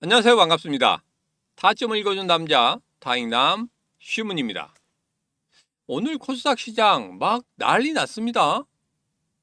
안녕하세요. 반갑습니다. 타점을 읽어준 남자 타익남 쉬문입니다. 오늘 코스닥 시장 막 난리 났습니다.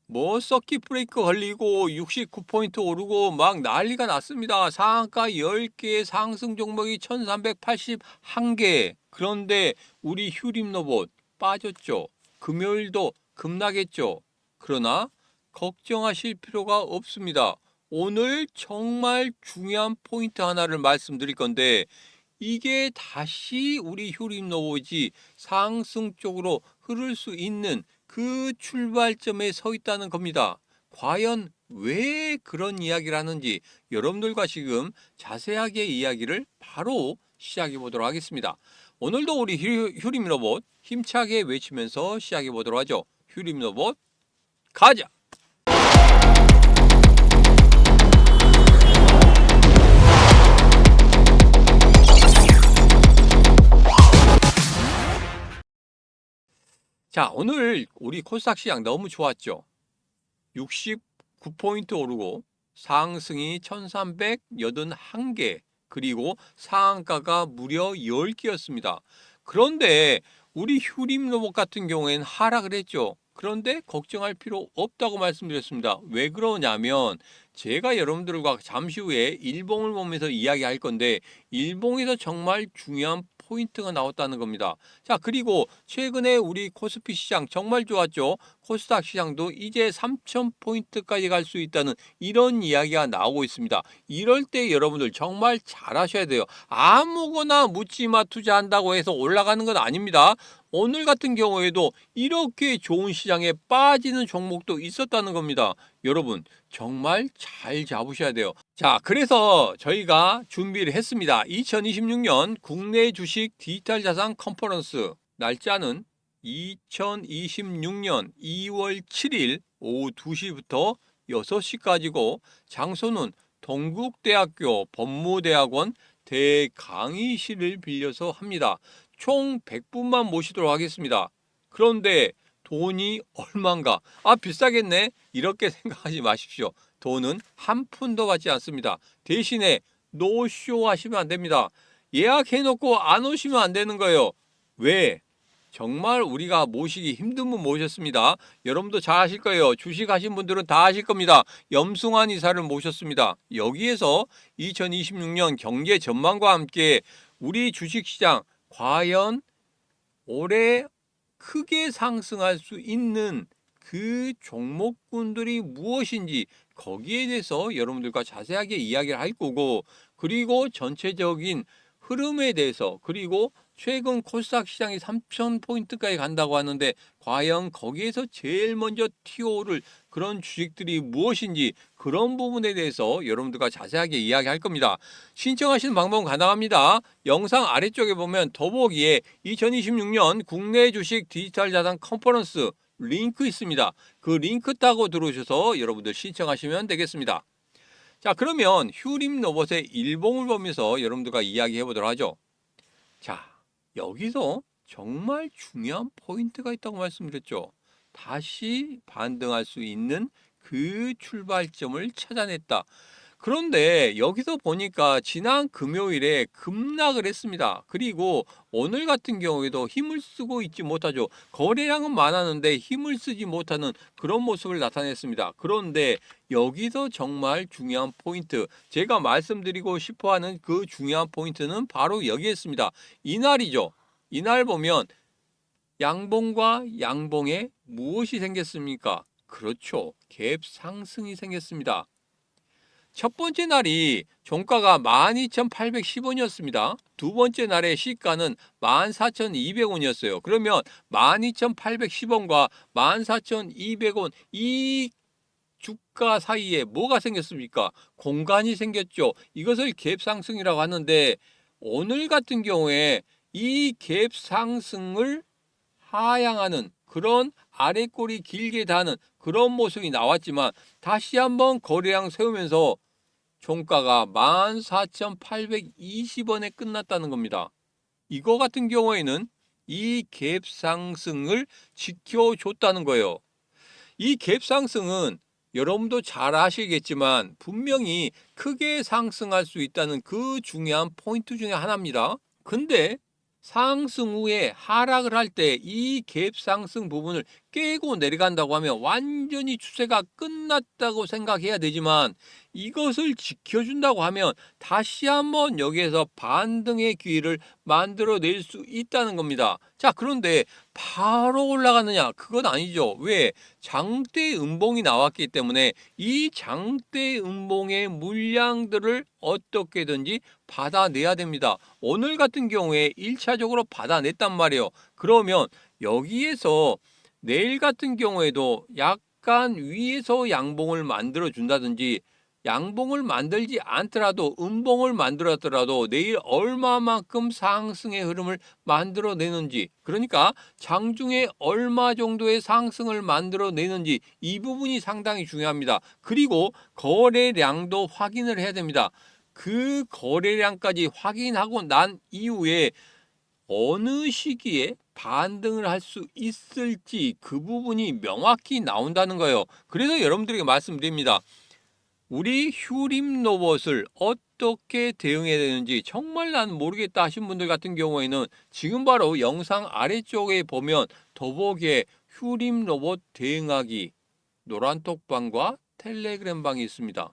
뭐 서킷 브레이크 걸리고 69포인트 오르고 막 난리가 났습니다. 상한가 10개, 상승 종목이 1381개. 그런데 우리 휴림 로봇 빠졌죠. 금요일도 급락했죠. 그러나 걱정하실 필요가 없습니다. 오늘 정말 중요한 포인트 하나를 말씀드릴 건데 이게 다시 우리 휴림 로봇이 상승 쪽으로 흐를 수 있는 그 출발점에 서 있다는 겁니다. 과연 왜 그런 이야기를 하는지 여러분들과 지금 자세하게 이야기를 바로 시작해 보도록 하겠습니다. 오늘도 우리 휴림 로봇 힘차게 외치면서 시작해 보도록 하죠. 휴림 로봇 가자! 자, 오늘 우리 코스닥 시장 너무 좋았죠. 69포인트 오르고 상승이 1381개, 그리고 상한가가 무려 10개였습니다. 그런데 우리 휴림 로봇 같은 경우에는 하락을 했죠. 그런데 걱정할 필요 없다고 말씀드렸습니다. 왜 그러냐면 제가 여러분들과 잠시 후에 일봉을 보면서 이야기할 건데 일봉에서 정말 중요한 포인트가 나왔다는 겁니다. 자, 그리고 최근에 우리 코스피 시장 정말 좋았죠. 코스닥 시장도 이제 3,000포인트까지 갈 수 있다는 이런 이야기가 나오고 있습니다. 이럴 때 여러분들 정말 잘하셔야 돼요. 아무거나 묻지마 투자한다고 해서 올라가는 건 아닙니다. 오늘 같은 경우에도 이렇게 좋은 시장에 빠지는 종목도 있었다는 겁니다. 여러분 정말 잘 잡으셔야 돼요. 자, 그래서 저희가 준비를 했습니다. 2026년 국내 주식 디지털 자산 컨퍼런스 날짜는 2026년 2월 7일 오후 2시부터 6시까지고 장소는 동국대학교 법무대학원 대강의실을 빌려서 합니다. 총 100분만 모시도록 하겠습니다. 그런데 돈이 얼만가? 비싸겠네? 이렇게 생각하지 마십시오. 돈은 한 푼도 받지 않습니다. 대신에 노쇼 하시면 안 됩니다. 예약해놓고 안 오시면 안 되는 거예요. 왜? 정말 우리가 모시기 힘든 분 모셨습니다. 여러분도 잘 아실 거예요. 주식 하신 분들은 다 아실 겁니다. 염승환 이사를 모셨습니다. 여기에서 2026년 경제 전망과 함께 우리 주식시장 과연 올해 크게 상승할 수 있는 그 종목군들이 무엇인지 거기에 대해서 여러분들과 자세하게 이야기를 할 거고, 그리고 전체적인 흐름에 대해서, 그리고 최근 코스닥 시장이 3,000포인트까지 간다고 하는데 과연 거기에서 제일 먼저 튀어오를 그런 주식들이 무엇인지 그런 부분에 대해서 여러분들과 자세하게 이야기할 겁니다. 신청하시는 방법은 가능합니다. 영상 아래쪽에 보면 더보기에 2026년 국내 주식 디지털 자산 컨퍼런스 링크 있습니다. 그 링크 타고 들어오셔서 여러분들 신청하시면 되겠습니다. 자, 그러면 휴림 로봇의 일봉을 보면서 여러분들과 이야기해 보도록 하죠. 자, 여기서 정말 중요한 포인트가 있다고 말씀드렸죠. 다시 반등할 수 있는 그 출발점을 찾아냈다. 그런데 여기서 보니까 지난 금요일에 급락을 했습니다. 그리고 오늘 같은 경우에도 힘을 쓰고 있지 못하죠. 거래량은 많았는데 힘을 쓰지 못하는 그런 모습을 나타냈습니다. 그런데 여기서 정말 중요한 포인트, 제가 말씀드리고 싶어하는 그 중요한 포인트는 바로 여기에 있습니다. 이날이죠. 이날 보면 양봉과 양봉에 무엇이 생겼습니까? 그렇죠. 갭 상승이 생겼습니다. 첫 번째 날이 종가가 12,810원이었습니다. 두 번째 날의 시가는 14,200원이었어요. 그러면 12,810원과 14,200원 이 주가 사이에 뭐가 생겼습니까? 공간이 생겼죠. 이것을 갭 상승이라고 하는데 오늘 같은 경우에 이 갭 상승을 하향하는 그런 아래꼬리 길게 다는 그런 모습이 나왔지만 다시 한번 거래량 세우면서 종가가 14,820원에 끝났다는 겁니다. 이거 같은 경우에는 이 갭 상승을 지켜줬다는 거예요. 이 갭 상승은 여러분도 잘 아시겠지만 분명히 크게 상승할 수 있다는 그 중요한 포인트 중에 하나입니다. 근데 상승 후에 하락을 할 때 이 갭 상승 부분을 깨고 내려간다고 하면 완전히 추세가 끝났다고 생각해야 되지만, 이것을 지켜준다고 하면 다시 한번 여기에서 반등의 기회를 만들어낼 수 있다는 겁니다. 자, 그런데 바로 올라가느냐? 그건 아니죠. 왜? 장대 음봉이 나왔기 때문에 이 장대 음봉의 물량들을 어떻게든지 받아내야 됩니다. 오늘 같은 경우에 1차적으로 받아냈단 말이에요. 그러면 여기에서 내일 같은 경우에도 약간 위에서 양봉을 만들어 준다든지, 양봉을 만들지 않더라도 음봉을 만들었더라도 내일 얼마만큼 상승의 흐름을 만들어내는지, 그러니까 장중에 얼마 정도의 상승을 만들어내는지, 이 부분이 상당히 중요합니다. 그리고 거래량도 확인을 해야 됩니다. 그 거래량까지 확인하고 난 이후에 어느 시기에 반등을 할 수 있을지, 그 부분이 명확히 나온다는 거예요. 그래서 여러분들에게 말씀드립니다. 우리 휴림 로봇을 어떻게 대응해야 되는지 정말 난 모르겠다 하신 분들 같은 경우에는 지금 바로 영상 아래쪽에 보면 더보기에 휴림 로봇 대응하기 노란톡방과 텔레그램 방이 있습니다.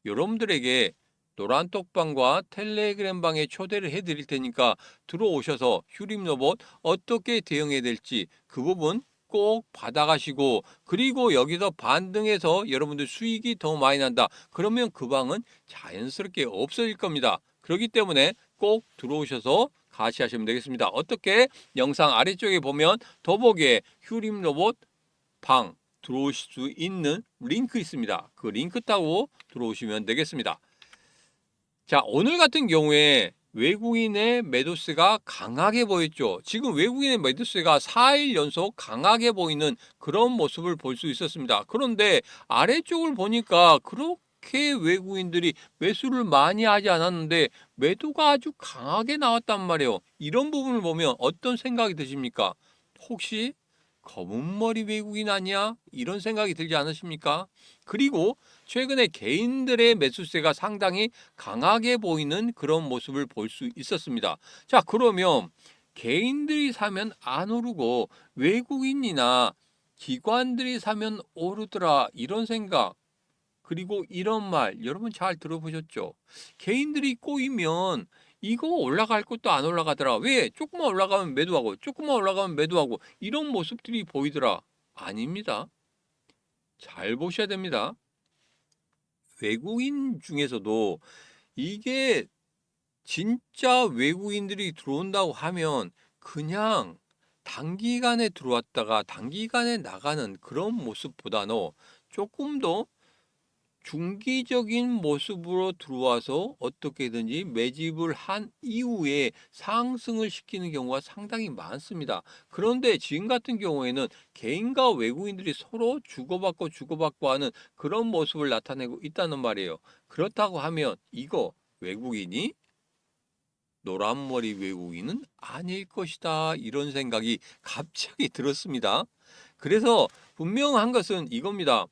여러분들에게 노란톡방과 텔레그램 방에 초대를 해드릴 테니까 들어오셔서 휴림 로봇 어떻게 대응해야 될지 그 부분 꼭 받아가시고, 그리고 여기서 반등해서 여러분들 수익이 더 많이 난다 그러면 그 방은 자연스럽게 없어질 겁니다. 그렇기 때문에 꼭 들어오셔서 같이 하시면 되겠습니다. 어떻게? 영상 아래쪽에 보면 더보기에 휴림 로봇 방 들어오실 수 있는 링크 있습니다. 그 링크 따고 들어오시면 되겠습니다. 자, 오늘 같은 경우에 외국인의 매도세가 강하게 보였죠. 지금 외국인의 매도세가 4일 연속 강하게 보이는 그런 모습을 볼 수 있었습니다. 그런데 아래쪽을 보니까 그렇게 외국인들이 매수를 많이 하지 않았는데 매도가 아주 강하게 나왔단 말이에요. 이런 부분을 보면 어떤 생각이 드십니까? 혹시 검은 머리 외국인 아니야? 이런 생각이 들지 않으십니까? 그리고 최근에 개인들의 매수세가 상당히 강하게 보이는 그런 모습을 볼 수 있었습니다. 자, 그러면 개인들이 사면 안 오르고 외국인이나 기관들이 사면 오르더라, 이런 생각, 그리고 이런 말 여러분 잘 들어보셨죠? 개인들이 꼬이면 이거 올라갈 것도 안 올라가더라. 왜? 조금만 올라가면 매도하고 조금만 올라가면 매도하고 이런 모습들이 보이더라. 아닙니다. 잘 보셔야 됩니다. 외국인 중에서도 이게 진짜 외국인들이 들어온다고 하면 그냥 단기간에 들어왔다가 단기간에 나가는 그런 모습보다는 조금 더 중기적인 모습으로 들어와서 어떻게든지 매집을 한 이후에 상승을 시키는 경우가 상당히 많습니다. 그런데 지금 같은 경우에는 개인과 외국인들이 서로 주고받고 하는 그런 모습을 나타내고 있다는 말이에요. 그렇다고 하면 이거 외국인이 노란머리 외국인은 아닐 것이다, 이런 생각이 갑자기 들었습니다. 그래서 분명한 것은 이겁니다.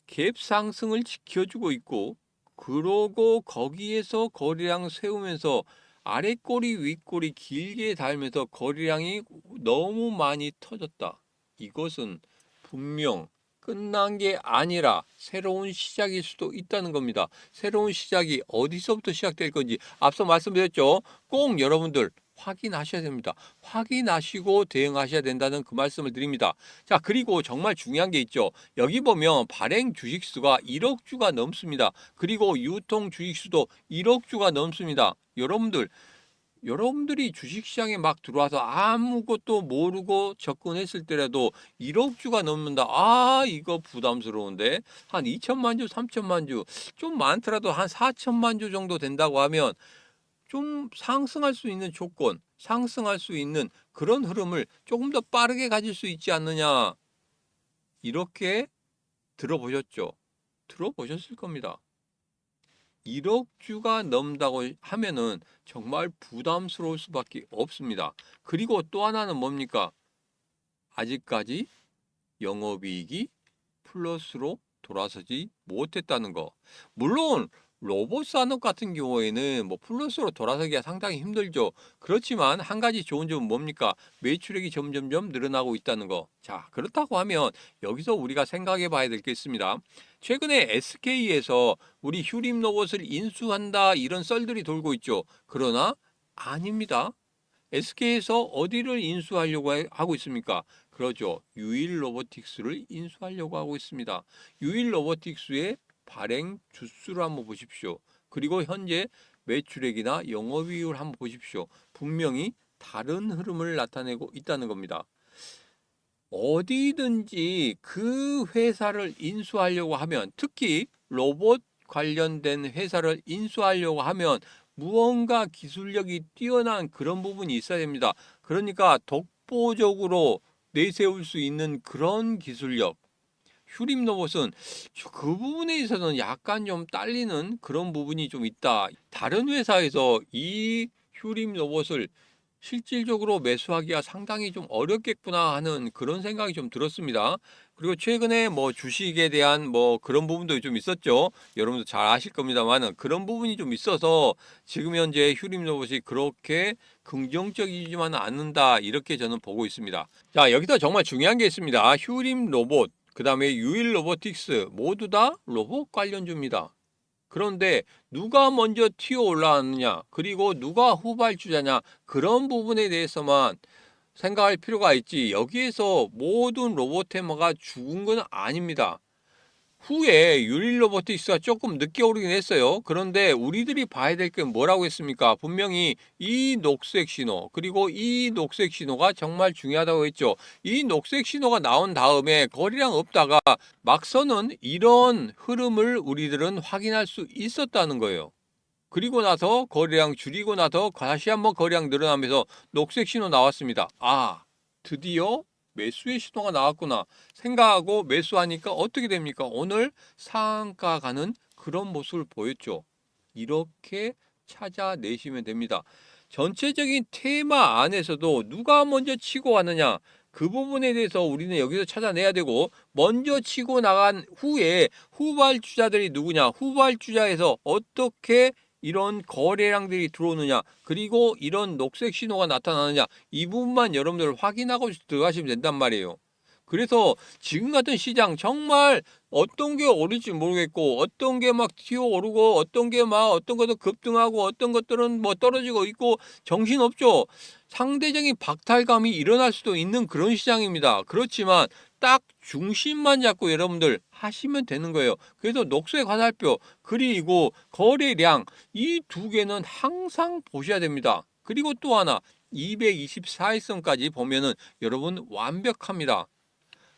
갭 상승을 지켜주고 있고, 그러고 거기에서 거래량 세우면서 아래꼬리 윗꼬리 길게 달면서 거래량이 너무 많이 터졌다. 이것은 분명 끝난 게 아니라 새로운 시작일 수도 있다는 겁니다. 새로운 시작이 어디서부터 시작될 건지 앞서 말씀드렸죠. 꼭 여러분들 확인하셔야 됩니다. 확인하시고 대응하셔야 된다는 그 말씀을 드립니다. 자, 그리고 정말 중요한 게 있죠. 여기 보면 발행 주식수가 1억 주가 넘습니다. 그리고 유통 주식수도 1억 주가 넘습니다. 여러분들이 주식시장에 막 들어와서 아무것도 모르고 접근했을 때라도 1억 주가 넘는다. 아, 이거 부담스러운데. 한 2천만 주, 3천만 주, 좀 많더라도 한 4천만 주 정도 된다고 하면 좀 상승할 수 있는 조건, 상승할 수 있는 그런 흐름을 조금 더 빠르게 가질 수 있지 않느냐. 이렇게 들어보셨죠? 들어보셨을 겁니다. 1억 주가 넘다고 하면은 정말 부담스러울 수밖에 없습니다. 그리고 또 하나는 뭡니까? 아직까지 영업이익이 플러스로 돌아서지 못했다는 거. 물론 로봇 산업 같은 경우에는 뭐 플러스로 돌아서기가 상당히 힘들죠. 그렇지만 한 가지 좋은 점은 뭡니까? 매출액이 점점점 늘어나고 있다는 거. 자, 그렇다고 하면 여기서 우리가 생각해 봐야 될 게 있습니다. 최근에 SK에서 우리 휴림 로봇을 인수한다 이런 썰들이 돌고 있죠. 그러나 아닙니다. SK에서 어디를 인수하려고 하고 있습니까? 그러죠. 유일 로보틱스를 인수하려고 하고 있습니다. 유일 로보틱스의 발행 주수를 한번 보십시오. 그리고 현재 매출액이나 영업이익을 한번 보십시오. 분명히 다른 흐름을 나타내고 있다는 겁니다. 어디든지 그 회사를 인수하려고 하면, 특히 로봇 관련된 회사를 인수하려고 하면 무언가 기술력이 뛰어난 그런 부분이 있어야 됩니다. 그러니까 독보적으로 내세울 수 있는 그런 기술력. 휴림 로봇은 그 부분에 있어서는 약간 좀 딸리는 그런 부분이 좀 있다. 다른 회사에서 이 휴림 로봇을 실질적으로 매수하기가 상당히 좀 어렵겠구나 하는 그런 생각이 좀 들었습니다. 그리고 최근에 뭐 주식에 대한 뭐 그런 부분도 좀 있었죠. 여러분도 잘 아실 겁니다만 그런 부분이 좀 있어서 지금 현재 휴림 로봇이 그렇게 긍정적이지만 않는다 이렇게 저는 보고 있습니다. 자, 여기서 정말 중요한 게 있습니다. 휴림 로봇, 그 다음에 유일 로보틱스 모두 다 로봇 관련주입니다. 그런데 누가 먼저 튀어 올라왔느냐, 그리고 누가 후발주자냐, 그런 부분에 대해서만 생각할 필요가 있지, 여기에서 모든 로봇 테마가 죽은 건 아닙니다. 후에 유릴 로보틱스가 조금 늦게 오르긴 했어요. 그런데 우리들이 봐야 될 게 뭐라고 했습니까? 분명히 이 녹색 신호, 그리고 이 녹색 신호가 정말 중요하다고 했죠. 이 녹색 신호가 나온 다음에 거래량 없다가 막서는 이런 흐름을 우리들은 확인할 수 있었다는 거예요. 그리고 나서 거래량 줄이고 나서 다시 한번 거래량 늘어나면서 녹색 신호 나왔습니다. 아, 드디어 매수의 신호가 나왔구나 생각하고 매수하니까 어떻게 됩니까? 오늘 상한가 가는 그런 모습을 보였죠. 이렇게 찾아내시면 됩니다. 전체적인 테마 안에서도 누가 먼저 치고 왔느냐, 그 부분에 대해서 우리는 여기서 찾아내야 되고, 먼저 치고 나간 후에 후발주자들이 누구냐, 후발주자에서 어떻게 이런 거래량들이 들어오느냐, 그리고 이런 녹색 신호가 나타나느냐, 이 부분만 여러분들 확인하고 들어가시면 된단 말이에요. 그래서 지금 같은 시장 정말 어떤 게 오를지 모르겠고, 어떤 게 막 튀어오르고, 어떤 게 막 어떤 것도 급등하고, 어떤 것들은 뭐 떨어지고 있고 정신없죠. 상대적인 박탈감이 일어날 수도 있는 그런 시장입니다. 그렇지만 딱 중심만 잡고 여러분들 하시면 되는 거예요. 그래서 녹색 화살표 그리고 거래량, 이 두 개는 항상 보셔야 됩니다. 그리고 또 하나 224일선까지 보면은 여러분 완벽합니다.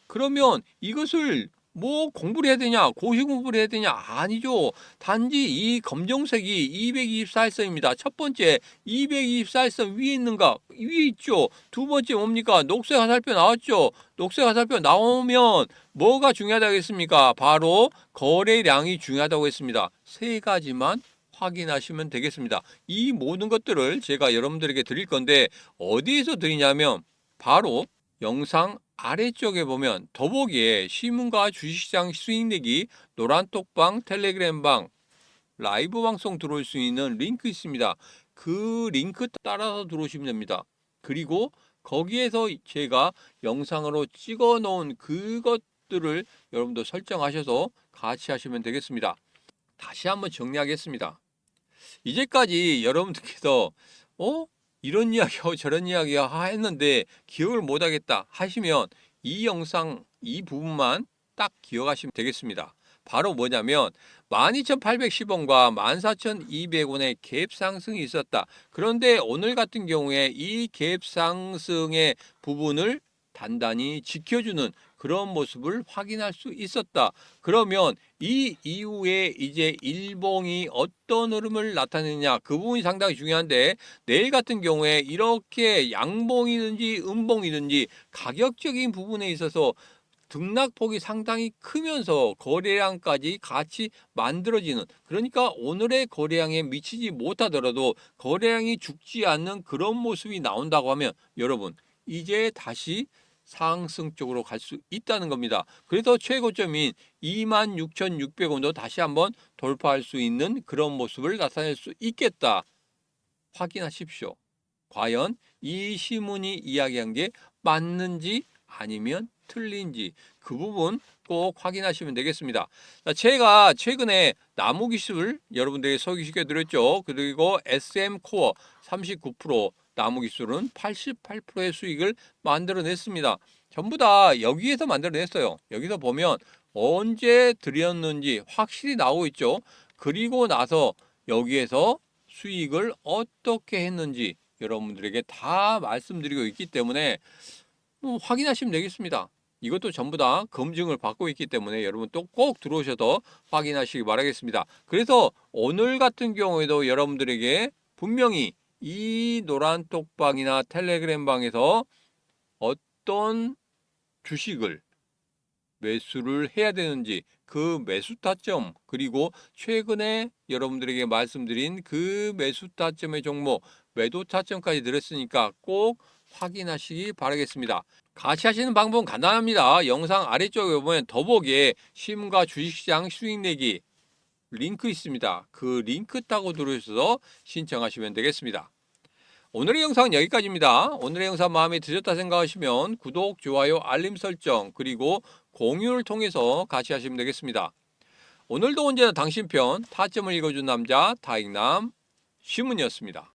그러면 이것을 뭐 공부를 해야 되냐, 고시 공부를 해야 되냐? 아니죠. 단지 이 검정색이 224일선입니다. 첫 번째 224일선 위에 있는가? 위에 있죠. 두 번째 뭡니까? 녹색 화살표 나왔죠. 녹색 화살표 나오면 뭐가 중요하다고 했습니까? 바로 거래량이 중요하다고 했습니다. 세 가지만 확인하시면 되겠습니다. 이 모든 것들을 제가 여러분들에게 드릴 건데 어디에서 드리냐면 바로 영상 아래쪽에 보면 더보기에 신문과 주식시장 수익내기 노란톡방 텔레그램방 라이브 방송 들어올 수 있는 링크 있습니다. 그 링크 따라서 들어오시면 됩니다. 그리고 거기에서 제가 영상으로 찍어 놓은 그것들을 여러분도 설정하셔서 같이 하시면 되겠습니다. 다시 한번 정리하겠습니다. 이제까지 여러분들께서 이런 이야기하고 저런 이야기하고 했는데 기억을 못하겠다 하시면 이 영상 이 부분만 딱 기억하시면 되겠습니다. 바로 뭐냐면 12,810원과 14,200원의 갭 상승이 있었다. 그런데 오늘 같은 경우에 이 갭 상승의 부분을 단단히 지켜주는 그런 모습을 확인할 수 있었다. 그러면 이 이후에 이제 일봉이 어떤 흐름을 나타내느냐, 그 부분이 상당히 중요한데, 내일 같은 경우에 이렇게 양봉이든지 음봉이든지 가격적인 부분에 있어서 등락폭이 상당히 크면서 거래량까지 같이 만들어지는, 그러니까 오늘의 거래량에 미치지 못하더라도 거래량이 죽지 않는 그런 모습이 나온다고 하면 여러분 이제 다시 상승 쪽으로 갈 수 있다는 겁니다. 그래서 최고점인 26,600원도 다시 한번 돌파할 수 있는 그런 모습을 나타낼 수 있겠다. 확인하십시오. 과연 이 신문이 이야기한 게 맞는지 아니면 틀린지 그 부분 꼭 확인하시면 되겠습니다. 자, 제가 최근에 나무기술 여러분들에게 소개시켜 드렸죠. 그리고 SM코어 39%, 나무기술은 88%의 수익을 만들어냈습니다. 전부 다 여기에서 만들어냈어요. 여기서 보면 언제 드렸는지 확실히 나오고 있죠. 그리고 나서 여기에서 수익을 어떻게 했는지 여러분들에게 다 말씀드리고 있기 때문에 확인하시면 되겠습니다. 이것도 전부 다 검증을 받고 있기 때문에 여러분 또 꼭 들어오셔서 확인하시기 바라겠습니다. 그래서 오늘 같은 경우에도 여러분들에게 분명히 이 노란 톡방이나 텔레그램 방에서 어떤 주식을 매수를 해야 되는지 그 매수 타점, 그리고 최근에 여러분들에게 말씀드린 그 매수 타점의 종목, 매도 타점까지 들었으니까 꼭 확인하시기 바라겠습니다. 같이 하시는 방법은 간단합니다. 영상 아래쪽에 보면 더보기에 시음과 주식시장 수익 내기 링크 있습니다. 그 링크 타고 들어오셔서 신청하시면 되겠습니다. 오늘의 영상은 여기까지입니다. 오늘의 영상 마음에 드셨다 생각하시면 구독, 좋아요, 알림 설정, 그리고 공유를 통해서 같이 하시면 되겠습니다. 오늘도 언제나 당신 편 타점을 읽어준 남자 타익남 신문이었습니다.